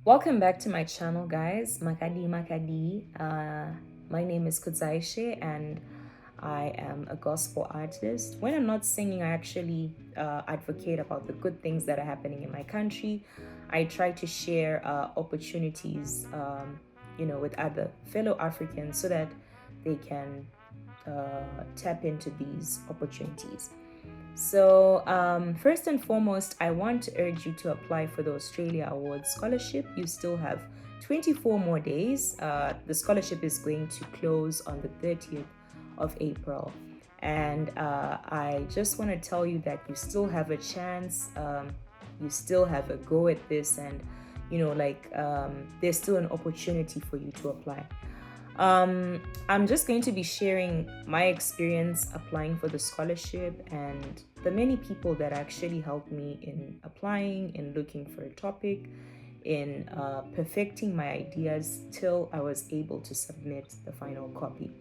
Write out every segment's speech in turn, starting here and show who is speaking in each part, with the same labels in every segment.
Speaker 1: Welcome back to my channel, guys. Makadi Makadi. My name is Kudzaishe and I am a gospel artist. When I'm not singing, I actually advocate about the good things that are happening in my country. I try to share opportunities, with other fellow Africans so that they can tap into these opportunities. So, first and foremost, I want to urge you to apply for the Australia Awards Scholarship. You still have 24 more days. The scholarship is going to close on the 30th of April. And I just want to tell you that you still have a chance. You still have a go at this. And, there's still an opportunity for you to apply. I'm just going to be sharing my experience applying for the scholarship and the many people that actually helped me in applying, in looking for a topic, in perfecting my ideas till I was able to submit the final copy.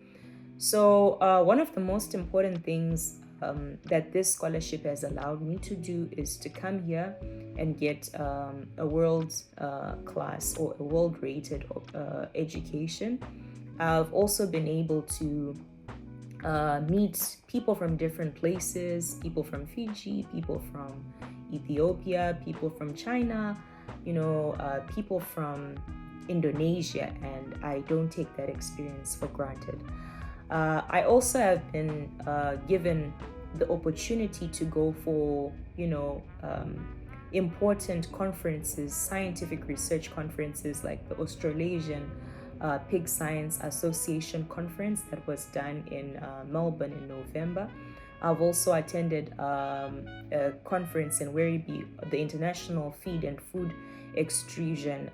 Speaker 1: So, one of the most important things that this scholarship has allowed me to do is to come here and get a world class or a world rated education. I've also been able to meet people from different places, people from Fiji, people from Ethiopia, people from China, people from Indonesia, and I don't take that experience for granted. I also have been given the opportunity to go for, important conferences, scientific research conferences like the Australasian Pig Science Association conference that was done in Melbourne in November. I've also attended a conference in Werribee, the International Feed and Food Extrusion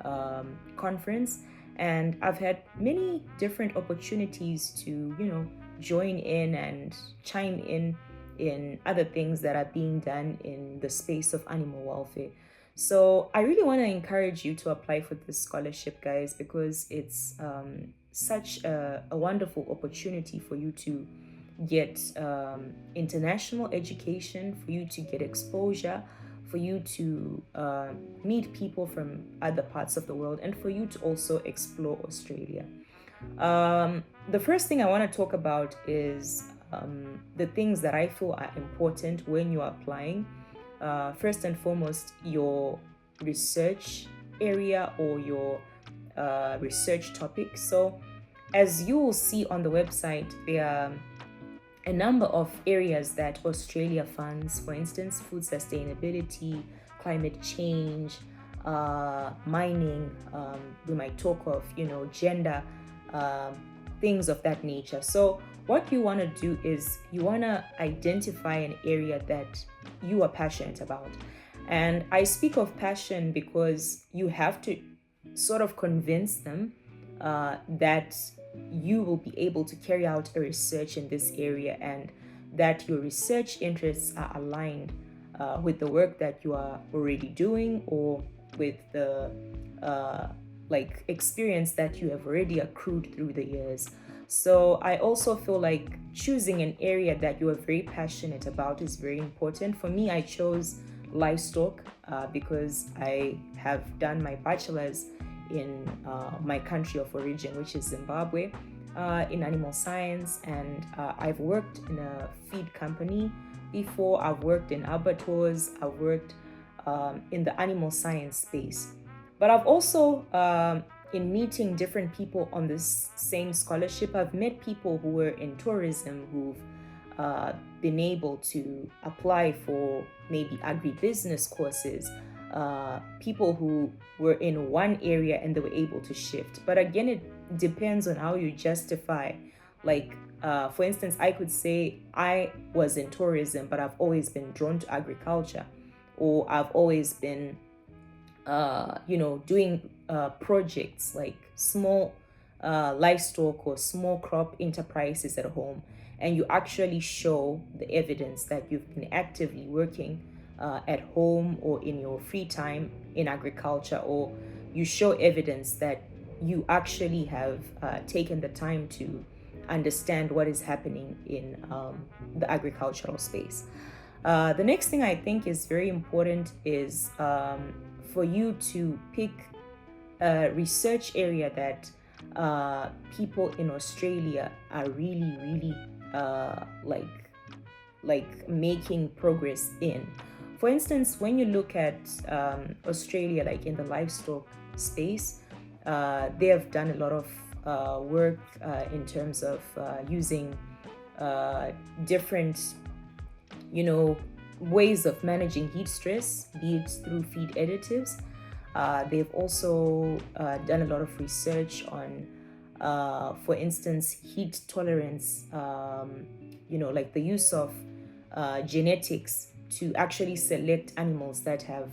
Speaker 1: Conference, and I've had many different opportunities to, join in and chime in other things that are being done in the space of animal welfare. So I really want to encourage you to apply for this scholarship, guys, because it's such a wonderful opportunity for you to get international education, for you to get exposure, for you to meet people from other parts of the world, and for you to also explore Australia. The first thing I want to talk about is the things that I feel are important when you are applying. First and foremost, your research area or your research topic. So, as you will see on the website, there are a number of areas that Australia funds, for instance, food sustainability, climate change, mining. We might talk of, gender, things of that nature. So, what you want to do is you want to identify an area that you are passionate about. And I speak of passion because you have to sort of convince them that you will be able to carry out a research in this area and that your research interests are aligned with the work that you are already doing or with the experience that you have already accrued through the years. So I also feel like choosing an area that you are very passionate about is very important. For me, I chose livestock because I have done my bachelor's in my country of origin, which is Zimbabwe, in animal science, and I've worked in a feed company before. I've worked in abattoirs. I've worked in the animal science space, but I've also in meeting different people on this same scholarship, I've met people who were in tourism who've been able to apply for maybe agribusiness courses, people who were in one area and they were able to shift. But again, it depends on how you justify. For instance, I could say I was in tourism, but I've always been drawn to agriculture, or I've always been doing projects like small livestock or small crop enterprises at home, and you actually show the evidence that you've been actively working at home or in your free time in agriculture, or you show evidence that you actually have taken the time to understand what is happening in the agricultural space. The next thing I think is very important is for you to pick a research area that people in Australia are really, really like making progress in. For instance, when you look at Australia, like in the livestock space, they have done a lot of work in terms of using different, ways of managing heat stress, be it through feed additives. They've also done a lot of research on, for instance, heat tolerance, like the use of genetics to actually select animals that have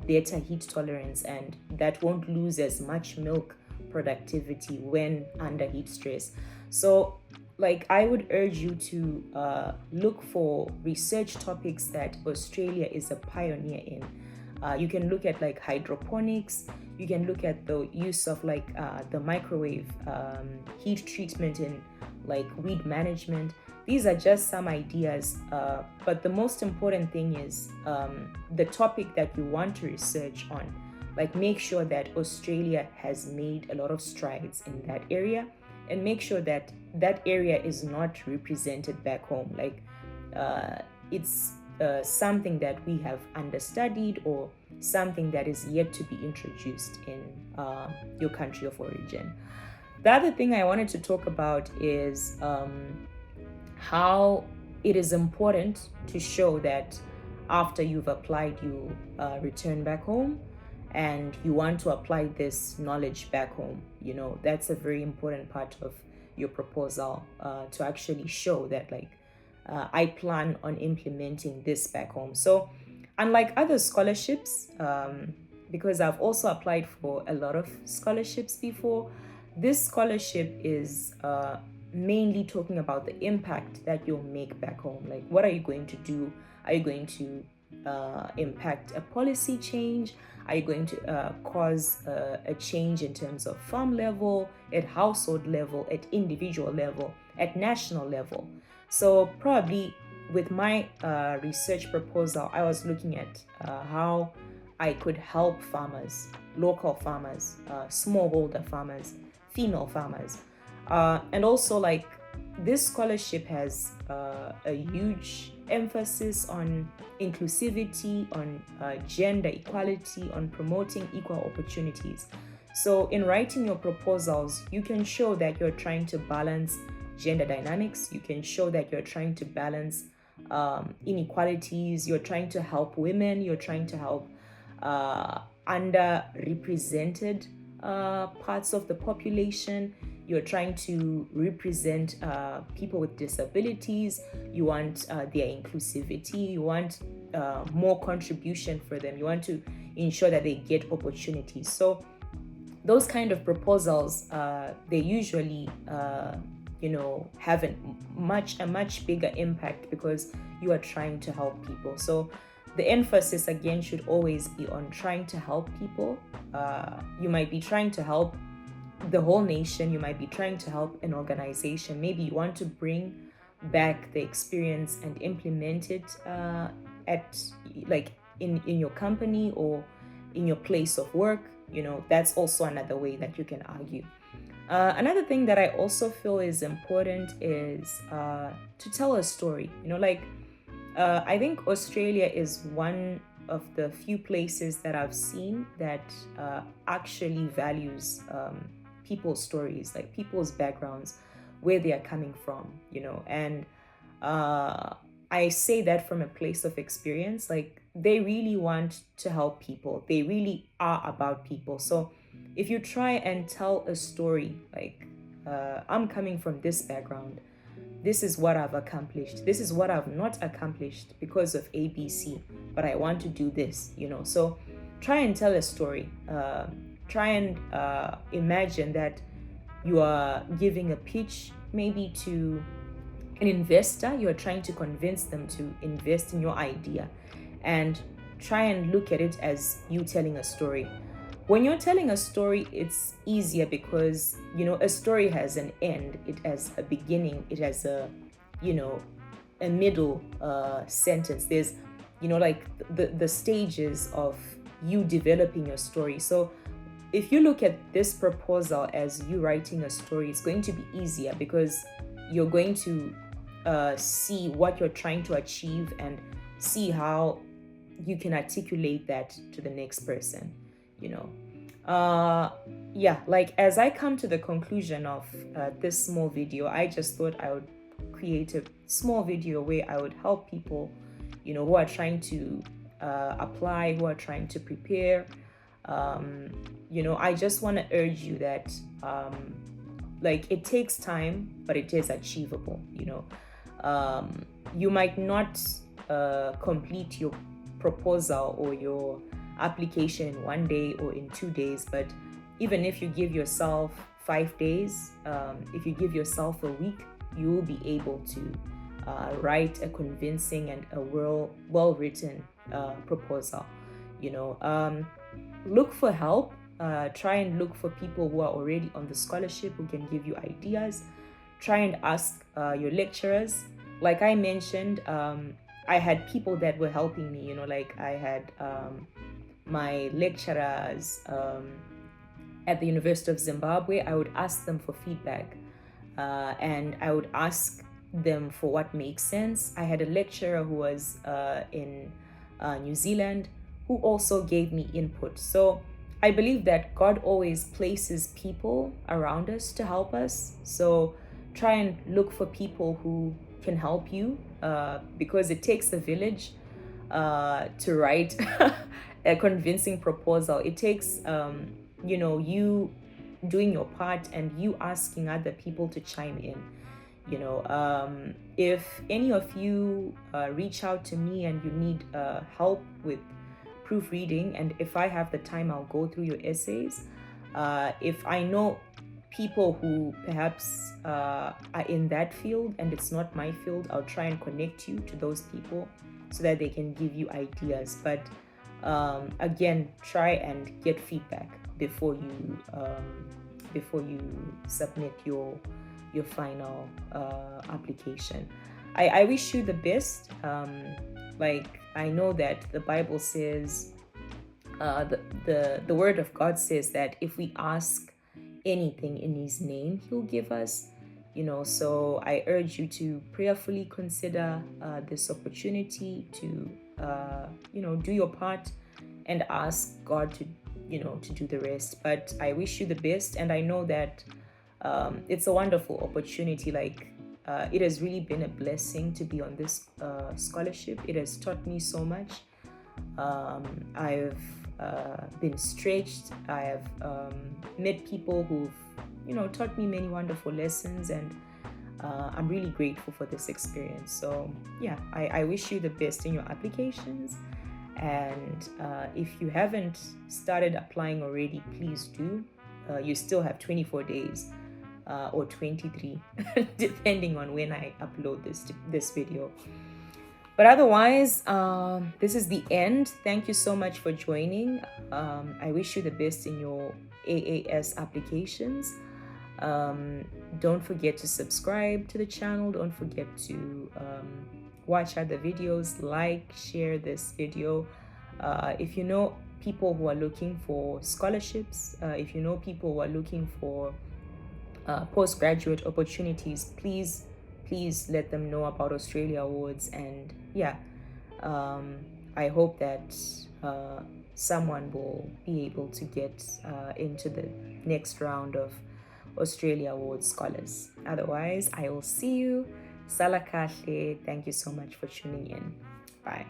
Speaker 1: better heat tolerance and that won't lose as much milk productivity when under heat stress. So, like, I would urge you to look for research topics that Australia is a pioneer in. You can look at like hydroponics. You can look at the use of like the microwave heat treatment in like weed management. These are just some ideas, but the most important thing is the topic that you want to research on. Like, make sure that Australia has made a lot of strides in that area, and make sure that that area is not represented back home. Like, it's something that we have understudied, or something that is yet to be introduced in your country of origin. The other thing I wanted to talk about is how it is important to show that after you've applied, you return back home and you want to apply this knowledge back home. That's a very important part of your proposal, to actually show that like I plan on implementing this back home. So unlike other scholarships, because I've also applied for a lot of scholarships before, this scholarship is mainly talking about the impact that you'll make back home. Like, what are you going to do? Are you going to impact a policy change? Are you going to cause a change in terms of farm level, at household level, at individual level, at national level? So probably with my research proposal, I was looking at how I could help farmers, local farmers, smallholder farmers, female farmers. And also, like, this scholarship has a huge emphasis on inclusivity, on gender equality, on promoting equal opportunities. So in writing your proposals, you can show that you're trying to balance gender dynamics. You can show that you're trying to balance inequalities. You're trying to help women. You're trying to help underrepresented parts of the population. You're trying to represent people with disabilities. You want their inclusivity. You want more contribution for them. You want to ensure that they get opportunities. So those kind of proposals, they usually have a much bigger impact, because you are trying to help people. So the emphasis again should always be on trying to help people. You might be trying to help the whole nation. You might be trying to help an organization. Maybe you want to bring back the experience and implement it at like in your company or in your place of work. That's also another way that you can argue. Another thing that I also feel is important is to tell a story. I think Australia is one of the few places that I've seen that actually values people's stories, like people's backgrounds, where they are coming from, and I say that from a place of experience. Like, they really want to help people. They really are about people. So if you try and tell a story like, I'm coming from this background, this is what I've accomplished, this is what I've not accomplished because of ABC, but I want to do this, so try and tell a story. Try and imagine that you are giving a pitch maybe to an investor. You're trying to convince them to invest in your idea, and try and look at it as you telling a story. When you're telling a story, it's easier because, a story has an end, it has a beginning, it has a middle sentence. There's, like the stages of you developing your story. So if you look at this proposal as you writing a story, it's going to be easier because you're going to see what you're trying to achieve and see how you can articulate that to the next person, you know. Yeah, like as I come to the conclusion of this small video, I just thought I would create a small video where I would help people, you know, who are trying to apply, who are trying to prepare. You know, I just want to urge you that like it takes time, but it is achievable. You know, you might not complete your proposal or your application in 1 day or in 2 days, but even if you give yourself 5 days, if you give yourself a week, you will be able to write a convincing and a well-written proposal. You know, look for help. Try and look for people who are already on the scholarship who can give you ideas. Try and ask your lecturers. Like I mentioned, I had people that were helping me. You know, like I had my lecturers at the University of Zimbabwe. I would ask them for feedback, and I would ask them for what makes sense. I had a lecturer who was in New Zealand who also gave me input. So I believe that God always places people around us to help us. So try and look for people who can help you, because it takes a village to write a convincing proposal. It takes, you know, you doing your part and you asking other people to chime in. You know, if any of you reach out to me and you need help with proofreading, and if I have the time, I'll go through your essays. If I know people who perhaps are in that field and it's not my field, I'll try and connect you to those people so that they can give you ideas. But again, try and get feedback before you submit your final application. I wish you the best. Like I know that the Bible says, the Word of God says that if we ask anything in His name, He'll give us. You know, so I urge you to prayerfully consider this opportunity to, you know, do your part and ask God to, you know, to do the rest. But I wish you the best, and I know that it's a wonderful opportunity. Like it has really been a blessing to be on this scholarship. It has taught me so much. I've been stretched. I have met people who've, you know, taught me many wonderful lessons, and I'm really grateful for this experience. So yeah, I wish you the best in your applications. And if you haven't started applying already, please do. You still have 24 days or 23 depending on when I upload this video. But otherwise, this is the end. Thank you so much for joining. I wish you the best in your AAS applications. Don't forget to subscribe to the channel. Don't forget to watch other videos, like, share this video. If you know people who are looking for scholarships, if you know people who are looking for postgraduate opportunities, please let them know about Australia Awards. And yeah, I hope that someone will be able to get into the next round of Australia Awards scholars. Otherwise, I will see you. Salakahle. Thank you so much for tuning in. Bye.